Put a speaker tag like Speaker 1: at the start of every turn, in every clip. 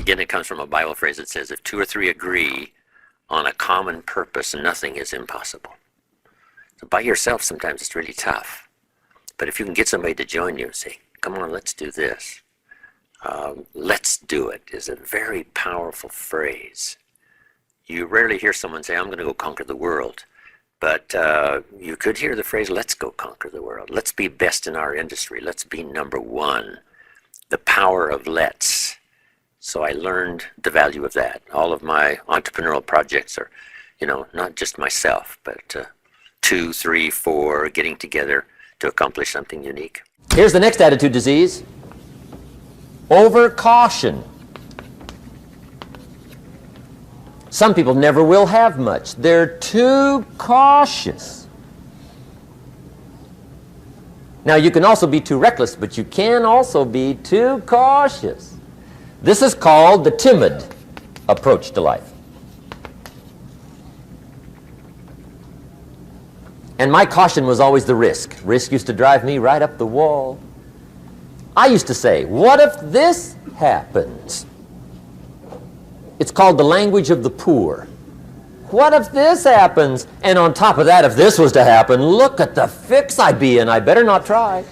Speaker 1: Again, it comes from a Bible phrase that says, if two or three agree on a common purpose, nothing is impossible. So by yourself, sometimes it's really tough. But if you can get somebody to join you and say, come on, let's do this. Let's do it is a very powerful phrase. You rarely hear someone say, I'm going to go conquer the world. But you could hear the phrase, let's go conquer the world. Let's be best in our industry. Let's be number one. The power of let's. So I learned the value of that. All of my entrepreneurial projects are, not just myself, but 2, 3, 4 getting together to accomplish something unique.
Speaker 2: Here's the next attitude disease. Over-caution. Some people never will have much. They're too cautious. Now, you can also be too reckless, but you can also be too cautious. This is called the timid approach to life. And my caution was always the risk. Risk used to drive me right up the wall. I used to say, what if this happens? It's called the language of the poor. What if this happens? And on top of that, if this was to happen, look at the fix I'd be in. I better not try.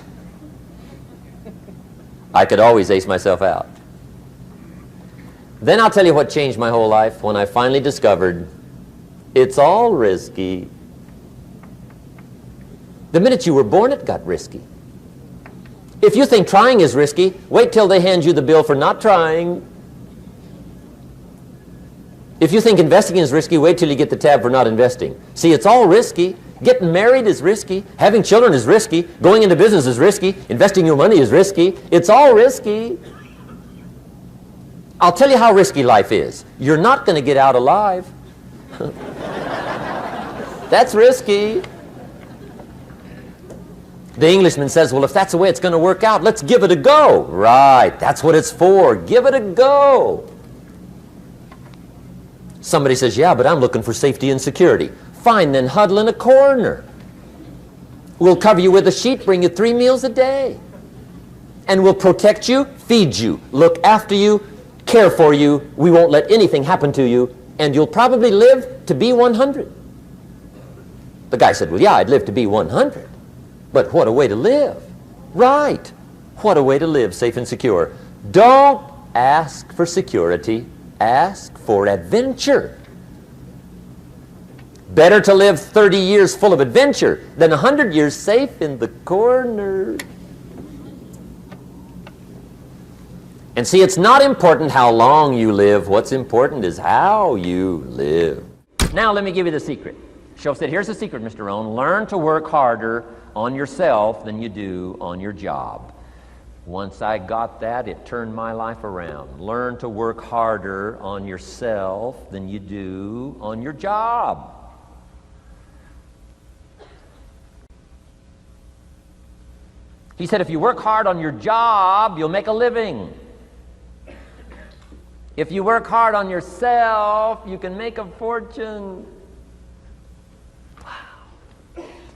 Speaker 2: I could always ace myself out. Then I'll tell you what changed my whole life when I finally discovered it's all risky. The minute you were born, it got risky. If you think trying is risky, wait till they hand you the bill for not trying. If you think investing is risky, wait till you get the tab for not investing. See, it's all risky. Getting married is risky. Having children is risky. Going into business is risky. Investing your money is risky. It's all risky. I'll tell you how risky life is. You're not going to get out alive. That's risky. The Englishman says, well, if that's the way it's going to work out, let's give it a go. Right, that's what it's for. Give it a go. Somebody says, yeah, but I'm looking for safety and security. Fine, then huddle in a corner. We'll cover you with a sheet, bring you 3 meals a day. And we'll protect you, feed you, look after you, care for you. We won't let anything happen to you, and you'll probably live to be 100. The guy said, well, yeah, I'd live to be 100. But what a way to live. Right. What a way to live, safe and secure. Don't ask for security. Ask for adventure. Better to live 30 years full of adventure than 100 years safe in the corner. And see, it's not important how long you live. What's important is how you live. Now let me give you the secret. Shoaff said, here's the secret, Mr. Rohn. Learn to work harder on yourself than you do on your job. Once I got that, it turned my life around. Learn to work harder on yourself than you do on your job. He said, if you work hard on your job, you'll make a living. If you work hard on yourself, you can make a fortune.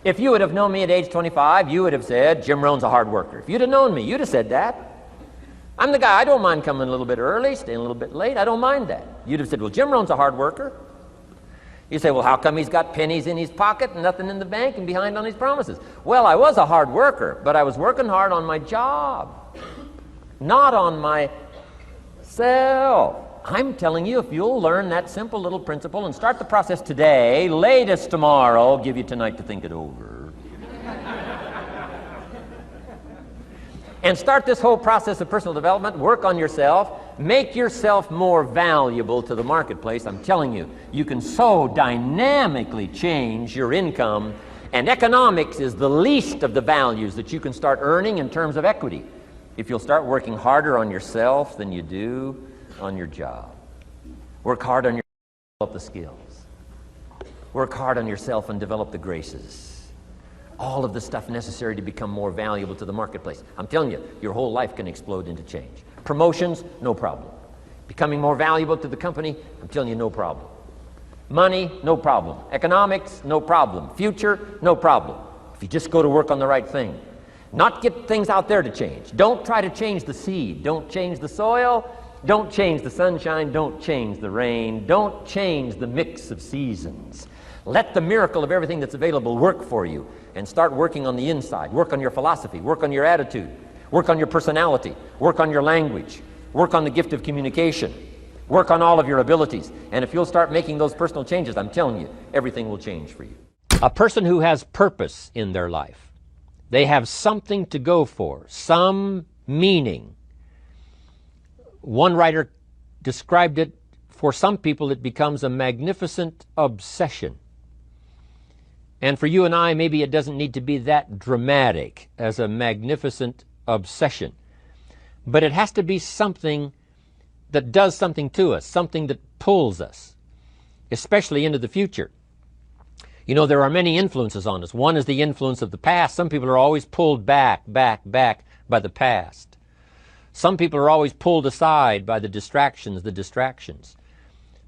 Speaker 2: If you would have known me at age 25, you would have said, Jim Rohn's a hard worker. If you'd have known me, you'd have said that. I'm the guy, I don't mind coming a little bit early, staying a little bit late, I don't mind that. You'd have said, well, Jim Rohn's a hard worker. You say, well, how come he's got pennies in his pocket and nothing in the bank and behind on his promises? Well, I was a hard worker, but I was working hard on my job, not on myself. I'm telling you, if you'll learn that simple little principle and start the process today, latest tomorrow, give you tonight to think it over. And start this whole process of personal development, work on yourself, make yourself more valuable to the marketplace. I'm telling you, you can so dynamically change your income, and economics is the least of the values that you can start earning in terms of equity if you'll start working harder on yourself than you do on your job. Work hard on yourself and develop the skills. Work hard on yourself and develop the graces. All of the stuff necessary to become more valuable to the marketplace. I'm telling you, your whole life can explode into change. Promotions, no problem. Becoming more valuable to the company, I'm telling you, no problem. Money, no problem. Economics, no problem. Future, no problem. If you just go to work on the right thing. Not get things out there to change. Don't try to change the seed. Don't change the soil. Don't change the sunshine. Don't change the rain. Don't change the mix of seasons. Let the miracle of everything that's available work for you, and start working on the inside. Work on your philosophy. Work on your attitude. Work on your personality. Work on your language. Work on the gift of communication. Work on all of your abilities. And if you'll start making those personal changes, I'm telling you, everything will change for you. A person who has purpose in their life, they have something to go for, some meaning. One writer described it, for some people it becomes a magnificent obsession. And for you and I, maybe it doesn't need to be that dramatic as a magnificent obsession. But it has to be something that does something to us, something that pulls us, especially into the future. You know, there are many influences on us. One is the influence of the past. Some people are always pulled back by the past. Some people are always pulled aside by the distractions.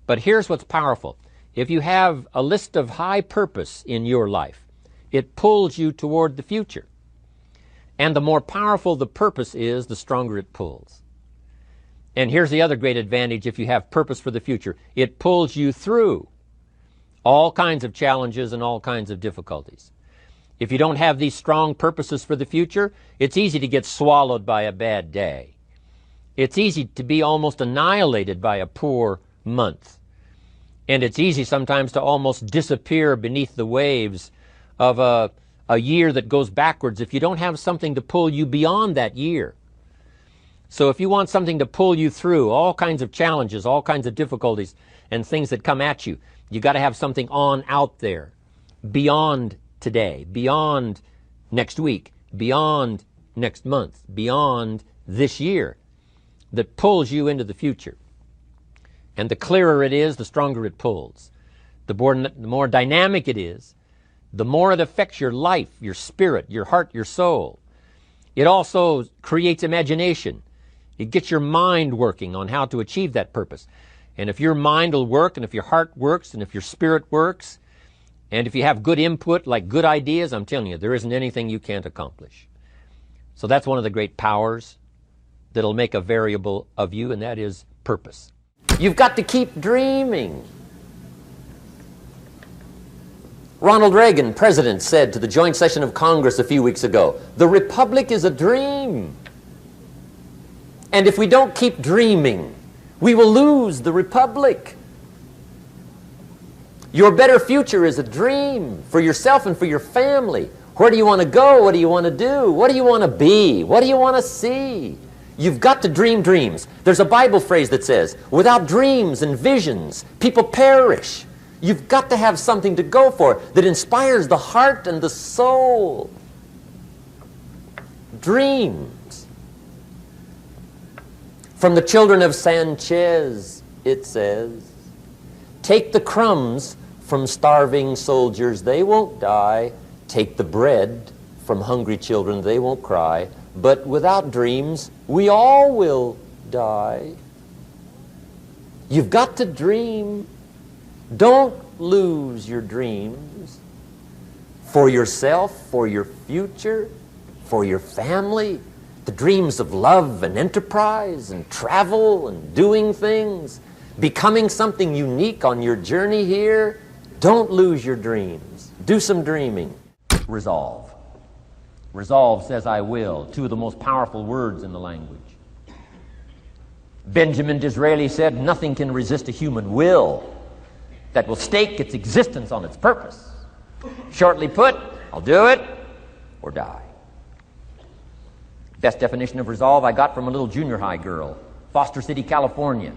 Speaker 2: But here's what's powerful. If you have a list of high purpose in your life, it pulls you toward the future. And the more powerful the purpose is, the stronger it pulls. And here's the other great advantage if you have purpose for the future. It pulls you through all kinds of challenges and all kinds of difficulties. If you don't have these strong purposes for the future, it's easy to get swallowed by a bad day. It's easy to be almost annihilated by a poor month. And it's easy sometimes to almost disappear beneath the waves of a year that goes backwards if you don't have something to pull you beyond that year. So if you want something to pull you through all kinds of challenges, all kinds of difficulties and things that come at you, you got to have something on out there, beyond today, beyond next week, beyond next month, beyond this year, that pulls you into the future. And the clearer it is, the stronger it pulls. The more dynamic it is, the more it affects your life, your spirit, your heart, your soul. It also creates imagination. It gets your mind working on how to achieve that purpose. And if your mind will work, and if your heart works, and if your spirit works, and if you have good input, like good ideas, I'm telling you, there isn't anything you can't accomplish. So that's one of the great powers that'll make a variable of you, and that is purpose. You've got to keep dreaming. Ronald Reagan, president, said to the joint session of Congress a few weeks ago, "The Republic is a dream. And if we don't keep dreaming, we will lose the Republic." Your better future is a dream for yourself and for your family. Where do you want to go? What do you want to do? What do you want to be? What do you want to see? You've got to dream dreams. There's a Bible phrase that says, without dreams and visions, people perish. You've got to have something to go for that inspires the heart and the soul. Dreams. From the children of Sanchez, it says, take the crumbs from starving soldiers, they won't die. Take the bread from hungry children, they won't cry. But without dreams, we all will die. You've got to dream. Don't lose your dreams for yourself, for your future, for your family. The dreams of love and enterprise and travel and doing things, becoming something unique on your journey here. Don't lose your dreams. Do some dreaming. Resolve. Resolve says, I will. Two of the most powerful words in the language. Benjamin Disraeli said, nothing can resist a human will that will stake its existence on its purpose. Shortly put, I'll do it or die. Best definition of resolve I got from a little junior high girl, Foster City, California.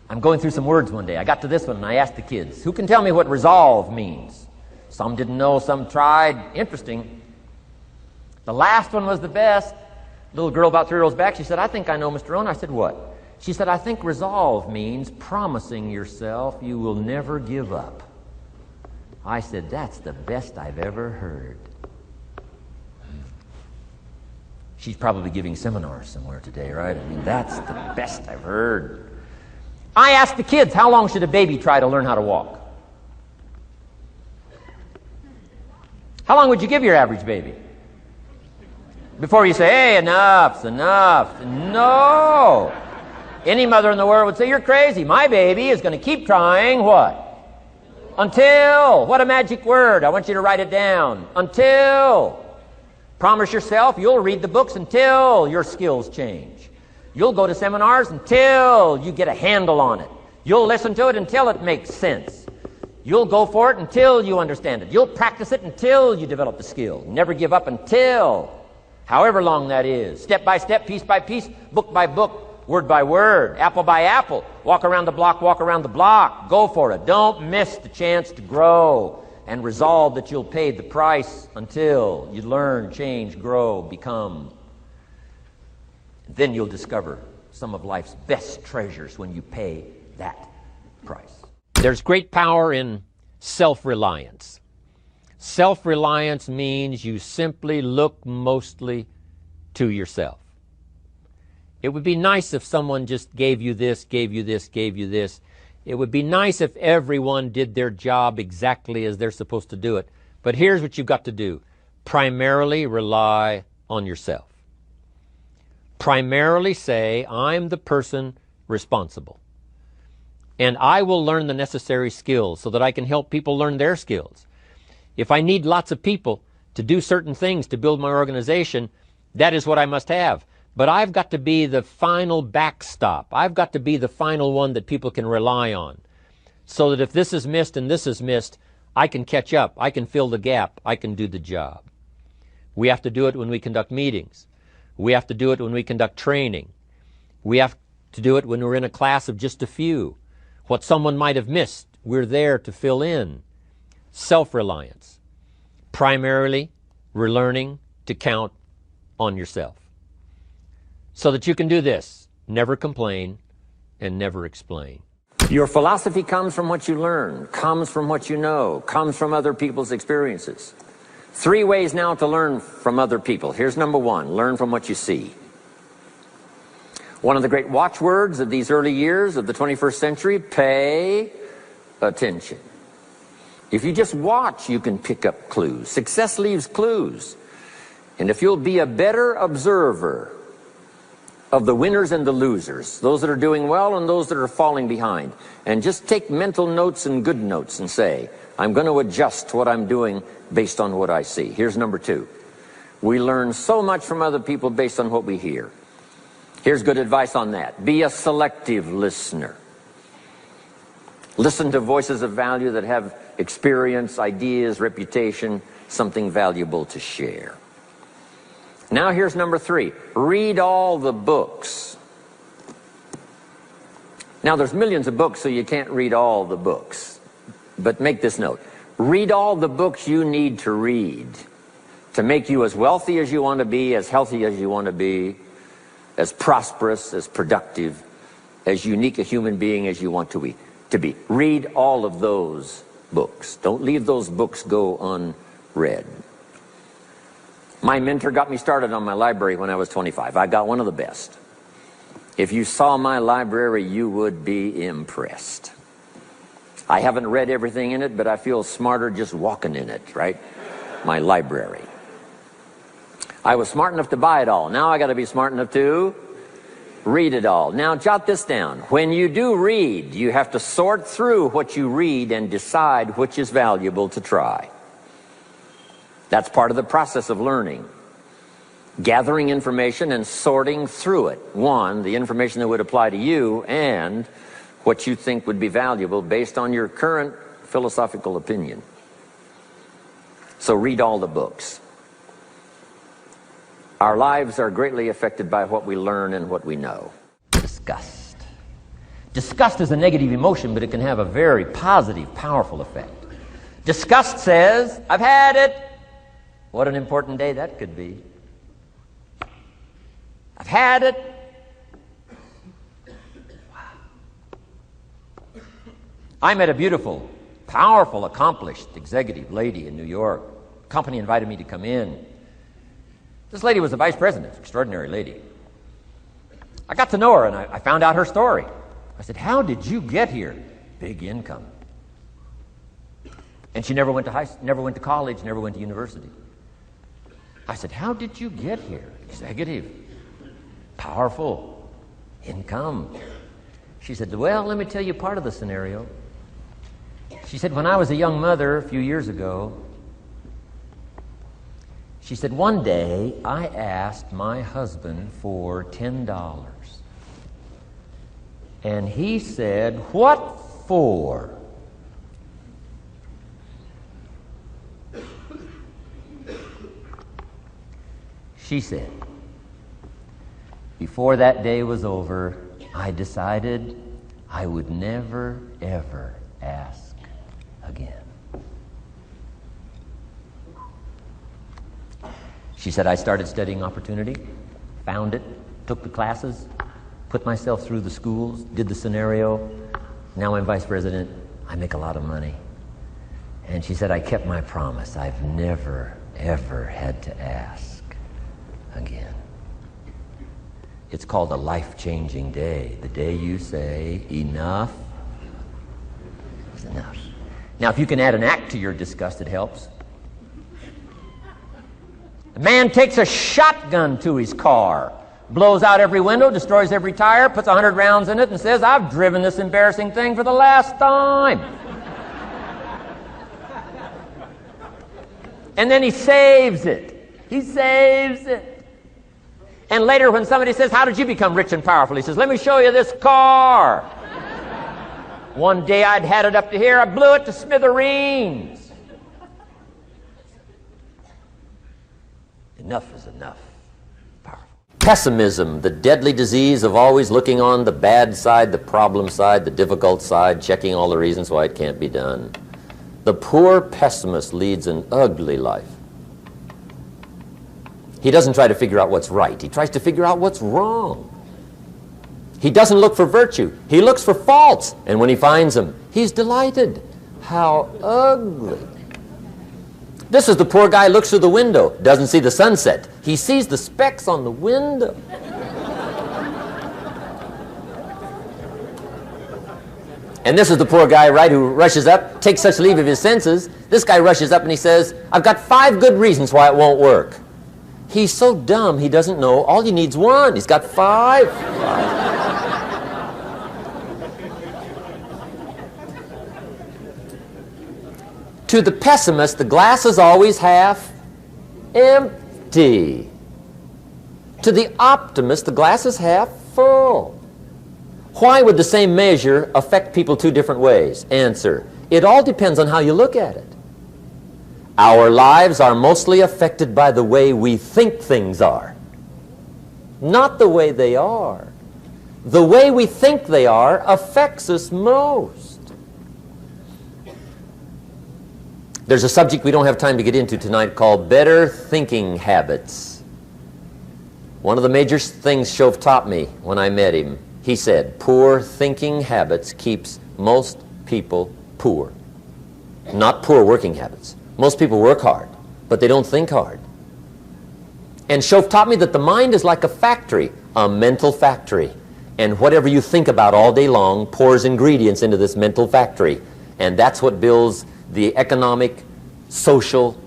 Speaker 2: I'm going through some words one day. I got to this one and I asked the kids, who can tell me what resolve means? Some didn't know, some tried. Interesting. The last one was the best. Little girl about 3 rows back, she said, I think I know, Mr. Rohn. I said, what? She said, I think resolve means promising yourself you will never give up. I said, that's the best I've ever heard. She's probably giving seminars somewhere today, right? I mean, that's the best I've heard. I asked the kids, how long should a baby try to learn how to walk? How long would you give your average baby? Before you say, hey, enough's enough. No. Any mother in the world would say, you're crazy. My baby is going to keep trying what? Until. What a magic word. I want you to write it down. Until. Promise yourself you'll read the books until your skills change. You'll go to seminars until you get a handle on it. You'll listen to it until it makes sense. You'll go for it until you understand it. You'll practice it until you develop the skill. Never give up until, however long that is. Step by step, piece by piece, book by book, word by word, apple by apple. Walk around the block, walk around the block. Go for it. Don't miss the chance to grow, and resolve that you'll pay the price until you learn, change, grow, become. Then you'll discover some of life's best treasures when you pay that price. There's great power in self-reliance. Self-reliance means you simply look mostly to yourself. It would be nice if someone just gave you this, gave you this, gave you this. It would be nice if everyone did their job exactly as they're supposed to do it. But here's what you've got to do. Primarily rely on yourself. Primarily say, I'm the person responsible. And I will learn the necessary skills so that I can help people learn their skills. If I need lots of people to do certain things to build my organization, that is what I must have. But I've got to be the final backstop. I've got to be the final one that people can rely on. So that if this is missed and this is missed, I can catch up. I can fill the gap. I can do the job. We have to do it when we conduct meetings. We have to do it when we conduct training. We have to do it when we're in a class of just a few. What someone might have missed, we're there to fill in. Self-reliance. Primarily, we're learning to count on yourself. So that you can do this, never complain and never explain. Your philosophy comes from what you learn, comes from what you know, comes from other people's experiences. 3 ways now to learn from other people. Here's number 1, learn from what you see. One of the great watchwords of these early years of the 21st century, pay attention. If you just watch, you can pick up clues. Success leaves clues. And if you'll be a better observer of the winners and the losers, those that are doing well and those that are falling behind, and just take mental notes and good notes and say, I'm going to adjust what I'm doing based on what I see. Here's number 2. We learn so much from other people based on what we hear. Here's good advice on that. Be a selective listener. Listen to voices of value that have experience, ideas, reputation, something valuable to share. Now here's number 3. Read all the books. Now there's millions of books, so you can't read all the books. But make this note. Read all the books you need to read to make you as wealthy as you want to be, as healthy as you want to be, as prosperous, as productive, as unique a human being as you want to be. Read all of those books. Don't leave those books go unread. My mentor got me started on my library when I was 25. I got one of the best. If you saw my library, you would be impressed. I haven't read everything in it, but I feel smarter just walking in it, right? My library. I was smart enough to buy it all. Now I got to be smart enough to read it all. Now jot this down. When you do read, you have to sort through what you read and decide which is valuable to try. That's part of the process of learning. Gathering information and sorting through it. 1, the information that would apply to you, and what you think would be valuable based on your current philosophical opinion. So read all the books. Our lives are greatly affected by what we learn and what we know. Disgust. Disgust is a negative emotion, but it can have a very positive, powerful effect. Disgust says, I've had it. What an important day that could be. I've had it. Wow. I met a beautiful, powerful, accomplished executive lady in New York. The company invited me to come in. This lady was the vice president, extraordinary lady. I got to know her and I found out her story. I said, how did you get here? Big income. And she never went to college, never went to university. I said, how did you get here? Executive, powerful, income. She said, well, let me tell you part of the scenario. She said, when I was a young mother a few years ago, she said, one day I asked my husband for $10. And he said, what for? She said, before that day was over, I decided I would never, ever ask again. She said, I started studying opportunity, found it, took the classes, put myself through the schools, did the scenario. Now I'm vice president. I make a lot of money. And she said, I kept my promise. I've never, ever had to ask again. It's called a life-changing day. The day you say, enough is enough. Now, if you can add an act to your disgust, it helps. The man takes a shotgun to his car, blows out every window, destroys every tire, puts 100 rounds in it, and says, I've driven this embarrassing thing for the last time. And then he saves it. He saves it. And later when somebody says, how did you become rich and powerful? He says, let me show you this car. One day I'd had it up to here, I blew it to smithereens. Enough is enough. Powerful. Pessimism, the deadly disease of always looking on the bad side, the problem side, the difficult side, checking all the reasons why it can't be done. The poor pessimist leads an ugly life. He doesn't try to figure out what's right. He tries to figure out what's wrong. He doesn't look for virtue. He looks for faults. And when he finds them, he's delighted. How ugly. This is the poor guy who looks through the window, doesn't see the sunset. He sees the specks on the window. And this is the poor guy, right, who rushes up, takes such leave of his senses. This guy rushes up and he says, I've got 5 good reasons why it won't work. He's so dumb he doesn't know all he needs 1. He's got 5. To the pessimist, the glass is always half empty. To the optimist, the glass is half full. Why would the same measure affect people 2 different ways? Answer, it all depends on how you look at it. Our lives are mostly affected by the way we think things are, not the way they are. The way we think they are affects us most. There's a subject we don't have time to get into tonight called better thinking habits. One of the major things Shove taught me when I met him, he said, poor thinking habits keeps most people poor. Not poor working habits. Most people work hard, but they don't think hard. And Shove taught me that the mind is like a factory, a mental factory. And whatever you think about all day long pours ingredients into this mental factory. And that's what builds the economic, social,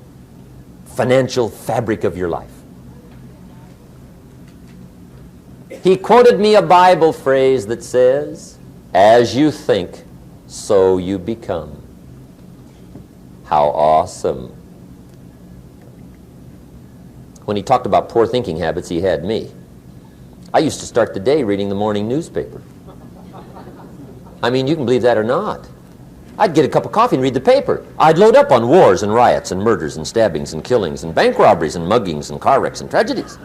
Speaker 2: financial fabric of your life. He quoted me a Bible phrase that says, as you think, so you become. How awesome. When he talked about poor thinking habits, he had me. I used to start the day reading the morning newspaper. I mean, you can believe that or not. I'd get a cup of coffee and read the paper. I'd load up on wars and riots and murders and stabbings and killings and bank robberies and muggings and car wrecks and tragedies.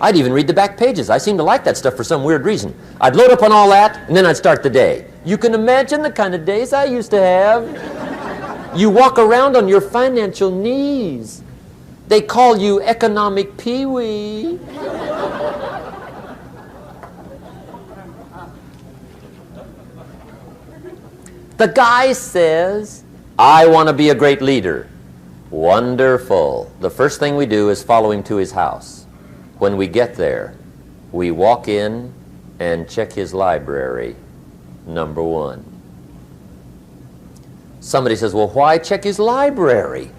Speaker 2: I'd even read the back pages. I seem to like that stuff for some weird reason. I'd load up on all that, and then I'd start the day. You can imagine the kind of days I used to have. You walk around on your financial knees. They call you economic peewee. The guy says, I want to be a great leader. Wonderful. The first thing we do is follow him to his house. When we get there, we walk in and check his library, number 1. Somebody says, well, why check his library?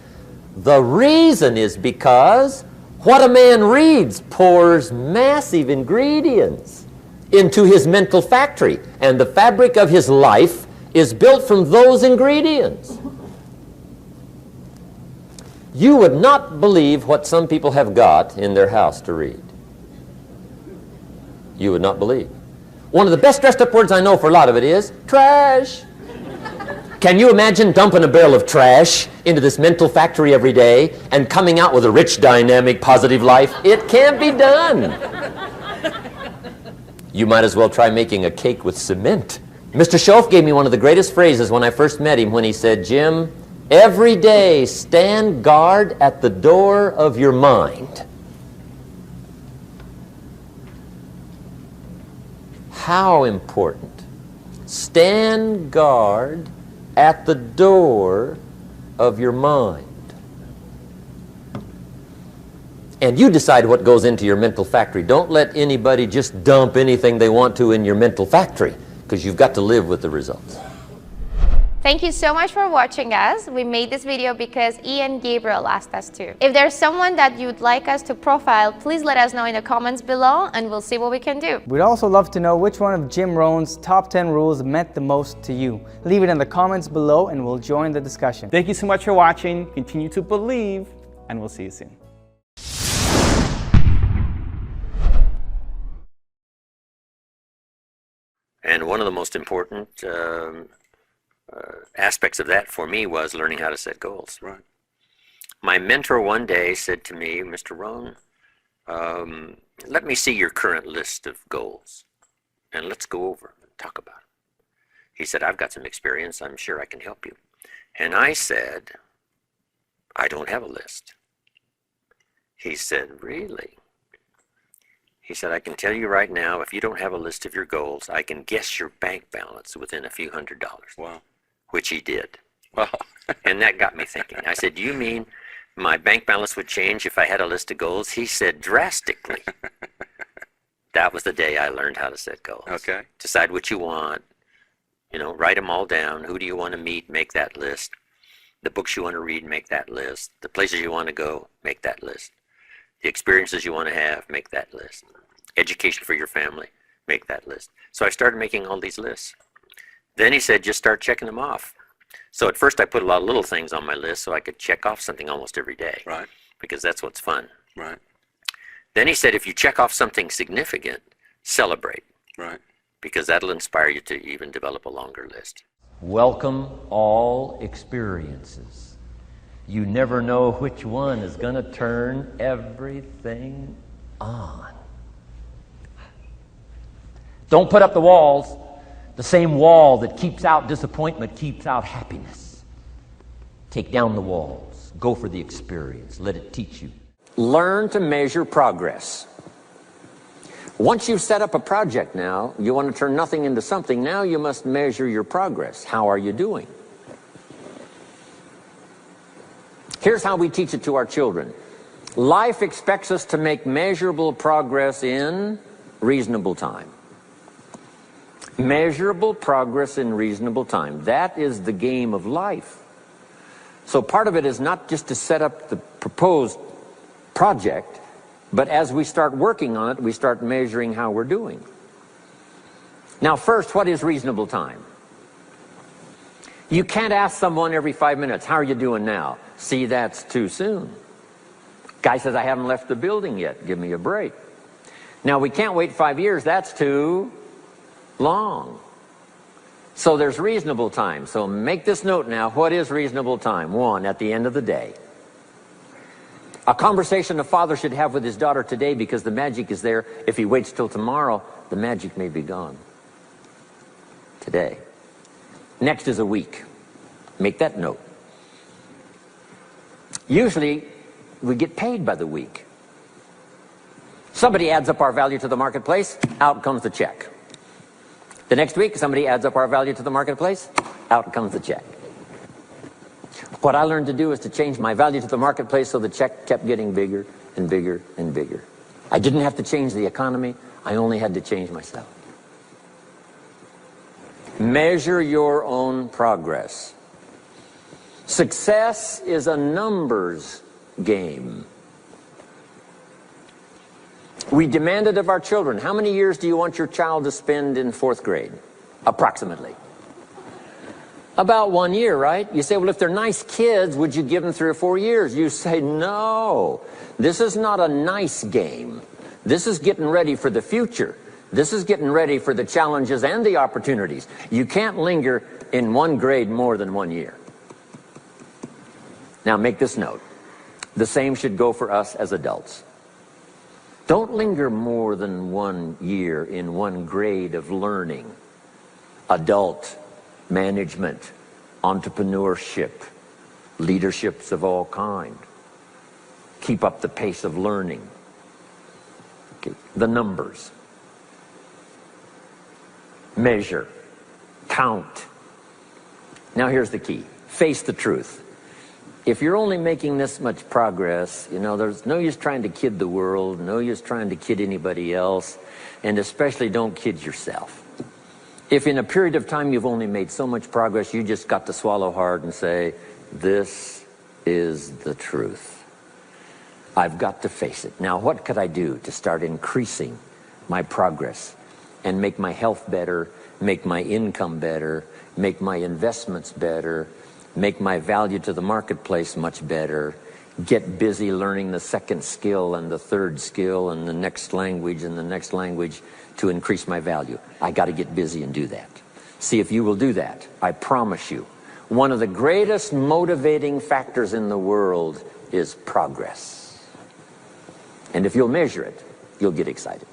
Speaker 2: The reason is because what a man reads pours massive ingredients into his mental factory. And the fabric of his life is built from those ingredients. You would not believe what some people have got in their house to read. You would not believe. One of the best dressed up words I know for a lot of it is trash. Can you imagine dumping a barrel of trash into this mental factory every day and coming out with a rich, dynamic, positive life? It can't be done. You might as well try making a cake with cement. Mr. Schoaf gave me one of the greatest phrases when I first met him when he said, Jim, every day stand guard at the door of your mind. How important. Stand guard at the door of your mind. And you decide what goes into your mental factory. Don't let anybody just dump anything they want to in your mental factory, because you've got to live with the results.
Speaker 3: Thank you so much for watching us. We made this video because Ian Gabriel asked us to. If there's someone that you'd like us to profile, please let us know in the comments below and we'll see what we can do.
Speaker 4: We'd also love to know which one of Jim Rohn's top 10 rules meant the most to you. Leave it in the comments below and we'll join the discussion.
Speaker 5: Thank you so much for watching. Continue to believe, and we'll see you soon.
Speaker 1: And one of the most important aspects of that for me was learning how to set goals.
Speaker 6: Right.
Speaker 1: My mentor one day said to me, Mr. Rohn, let me see your current list of goals, and let's go over and talk about it. He said, I've got some experience. I'm sure I can help you. And I said, I don't have a list. He said, really? He said, I can tell you right now, if you don't have a list of your goals, I can guess your bank balance within a few $100s.
Speaker 6: Wow.
Speaker 1: Which he did.
Speaker 6: Wow.
Speaker 1: And that got me thinking. I said, do you mean my bank balance would change if I had a list of goals? He said, drastically. That was the day I learned how to set goals.
Speaker 6: Okay.
Speaker 1: Decide what you want. You know, write them all down. Who do you want to meet? Make that list. The books you want to read, make that list. The places you want to go, make that list. The experiences you want to have, make that list. Education for your family, make that list. So I started making all these lists. Then he said, just start checking them off. So at first I put a lot of little things on my list so I could check off something almost every day.
Speaker 6: Right.
Speaker 1: Because that's what's fun.
Speaker 6: Right.
Speaker 1: Then he said, if you check off something significant, celebrate.
Speaker 6: Right.
Speaker 1: Because that'll inspire you to even develop a longer list.
Speaker 2: Welcome all experiences. You never know which one is going to turn everything on. Don't put up the walls. The same wall that keeps out disappointment keeps out happiness. Take down the walls. Go for the experience. Let it teach you. Learn to measure progress. Once you've set up a project now, you want to turn nothing into something. Now you must measure your progress. How are you doing? Here's how we teach it to our children. Life expects us to make measurable progress in reasonable time. Measurable progress in reasonable time. That is the game of life. So part of it is not just to set up the proposed project, but as we start working on it, we start measuring how we're doing. Now first, what is reasonable time? You can't ask someone every 5 minutes, how are you doing now? See, that's too soon. Guy says, I haven't left the building yet. Give me a break. Now we can't wait 5 years. That's too long. So there's reasonable time. So make this note now. What is reasonable time? 1, at the end of the day. A conversation a father should have with his daughter today, because the magic is there. If he waits till tomorrow, the magic may be gone. Today. Next is a week. Make that note. Usually, we get paid by the week. Somebody adds up our value to the marketplace, out comes the check. The next week, somebody adds up our value to the marketplace, out comes the check. What I learned to do is to change my value to the marketplace so the check kept getting bigger and bigger and bigger. I didn't have to change the economy, I only had to change myself. Measure your own progress. Success is a numbers game. We demanded of our children, how many years do you want your child to spend in 4th grade? Approximately. About 1 year, right? You say, well, if they're nice kids, would you give them 3 or 4 years? You say, no. This is not a nice game. This is getting ready for the future. This is getting ready for the challenges and the opportunities. You can't linger in 1 grade more than 1 year. Now, make this note. The same should go for us as adults. Don't linger more than 1 year in 1 grade of learning. Adult, management, entrepreneurship, leaderships of all kind. Keep up the pace of learning. Okay. The numbers. Measure. Count. Now here's the key. Face the truth. If you're only making this much progress, you know, there's no use trying to kid the world, no use trying to kid anybody else, and especially don't kid yourself. If in a period of time you've only made so much progress, you just got to swallow hard and say, this is the truth. I've got to face it. Now, what could I do to start increasing my progress and make my health better, make my income better, make my investments better, make my value to the marketplace much better, get busy learning the 2nd skill and the 3rd skill and the next language and the next language to increase my value. I got to get busy and do that. See if you will do that. I promise you, one of the greatest motivating factors in the world is progress. And if you'll measure it, you'll get excited.